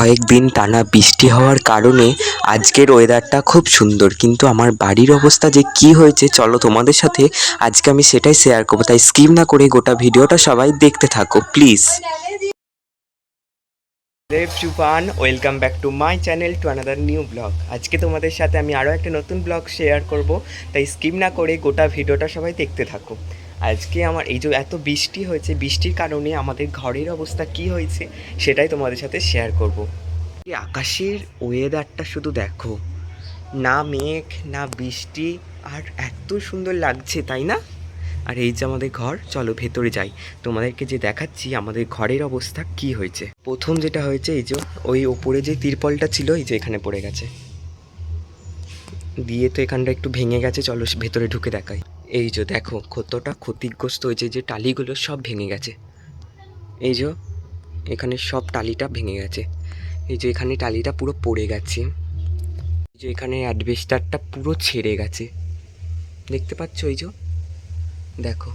কয়েকদিন টানা বৃষ্টি হওয়ার কারণে আজকের ওয়েদারটা খুব সুন্দর, কিন্তু আমার বাড়ির অবস্থা যে কি হয়েছে চলো তোমাদের সাথে আজকে আমি সেটাই শেয়ার করবো। তাই স্কিপ না করে গোটা ভিডিওটা সবাই দেখতে থাকো প্লিজ। দেব চুপান, welcome back to my channel to another new blog. আজকে তোমাদের সাথে আমি আরও একটা নতুন ব্লগ শেয়ার করব, তাই স্কিপ না করে গোটা ভিডিওটা সবাই দেখতে থাকো। আজকে আমার এই যে এত বৃষ্টি হয়েছে, বৃষ্টির কারণে আমাদের ঘরের অবস্থা কি হয়েছে সেটাই তোমাদের সাথে শেয়ার করব। এই আকাশের ওয়েদারটা শুধু দেখো, না মেঘ না বৃষ্টি, আর এত সুন্দর লাগছে তাই না? আর এই যে আমাদের ঘর, চলো ভেতরে যাই, তোমাদেরকে যে দেখাচ্ছি আমাদের ঘরের অবস্থা কি হয়েছে। প্রথম যেটা হয়েছে, এই যে ওই ওপরে যে তিরপলটা ছিল এই যে এখানে পড়ে গেছে, দিয়ে তো এখানটা একটু ভেঙে গেছে, চলো ভেতরে ঢুকে দেখাই। এই যে দেখো কতটা ক্ষতিগ্রস্ত হয়েছে, যে টালিগুলো সব ভেঙে গেছে। এই যে এখানে সব টালিটা ভেঙে গেছে, এই যে এখানে টালিটা পুরো পড়ে গেছে, এই যে এখানে অ্যাডভেস্টারটা পুরো ছেড়ে গেছে, দেখতে পাচ্ছ? এই যে দেখো,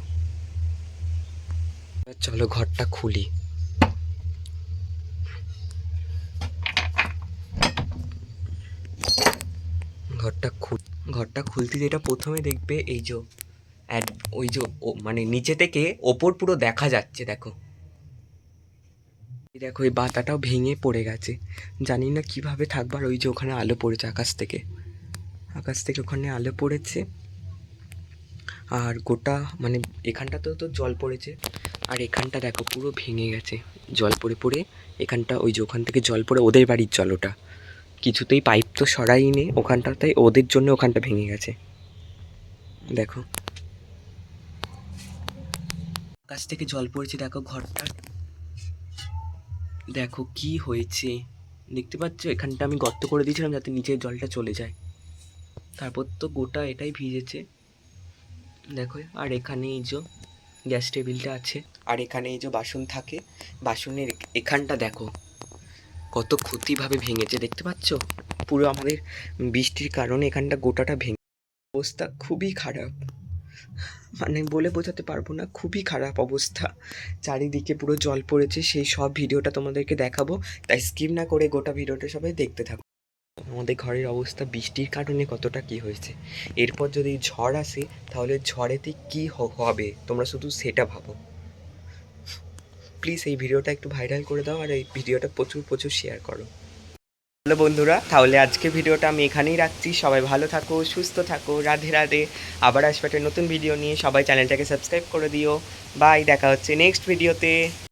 চলো ঘরটা খুলি। ঘরটা খুলতে যেটা প্রথমে দেখবে, এই যে ওই যে মানে নিচে থেকে ওপর পুরো দেখা যাচ্ছে, দেখো এই দেখো এই বাতাটাও ভেঙে পড়ে গেছে, জানি না কিভাবে থাকবার। ওই যে ওখানে আলো পড়েছে আকাশ থেকে ওখানে আলো পড়েছে, আর গোটা মানে এখানটাতেও তো জল পড়েছে, আর এখানটা দেখো পুরো ভেঙে গেছে জল পড়ে পড়ে। এখানটা ওই যে ওখান থেকে জল পড়ে, ওদের বাড়ির জল ওটা, কিছুতেই পাইপ তো সরাইনি ওখানটা, তাই ওদের জন্য ওখানটা ভেঙে গেছে। দেখো আকাশ থেকে জল পড়েছে, দেখো ঘরটা দেখো কি হয়েছে, দেখতে পাচ্ছ? এখানটা আমি গর্ত করে দিয়েছিলাম যাতে নিচের জলটা চলে যায়, তারপর তো গোটা এটাই ভিজেছে দেখো। আর এখানে এই যে গ্যাস টেবিলটা আছে, আর এখানে এই যে বাসন থাকে, বাসনের এখানটা দেখো কত ক্ষতিভাবে ভেঙেছে, দেখতে পাচ্ছ? পুরো আমাদের বৃষ্টির কারণে এখানটা গোটাটা ভেঙে, অবস্থা খুবই খারাপ, মানে বলে বোঝাতে পারবো না, খুবই খারাপ অবস্থা। চারিদিকে পুরো জল পড়েছে, সেই সব ভিডিওটা তোমাদেরকে দেখাবো, তাই স্কিপ না করে গোটা ভিডিওটা সবাই দেখতে থাকো। আমাদের ঘরের অবস্থা বৃষ্টির কারণে কতটা কি হয়েছে, এরপর যদি ঝড় আসে তাহলে ঝড়েতে কি হবে তোমরা শুধু সেটা ভাবো। প্লিজ এই ভিডিওটা একটু ভাইরাল করে দাও, আর এই ভিডিওটা প্রচুর প্রচুর শেয়ার করো। হ্যালো বন্ধুরা, তাহলে আজকে ভিডিওটা আমি এখানেই রাখছি। সবাই ভালো থাকো, সুস্থ থাকো, রাধে রাধে। আবার আসবে একটা নতুন ভিডিও নিয়ে, সবাই চ্যানেলটাকে সাবস্ক্রাইব করে দিও। বাই, দেখা হচ্ছে নেক্সট ভিডিওতে।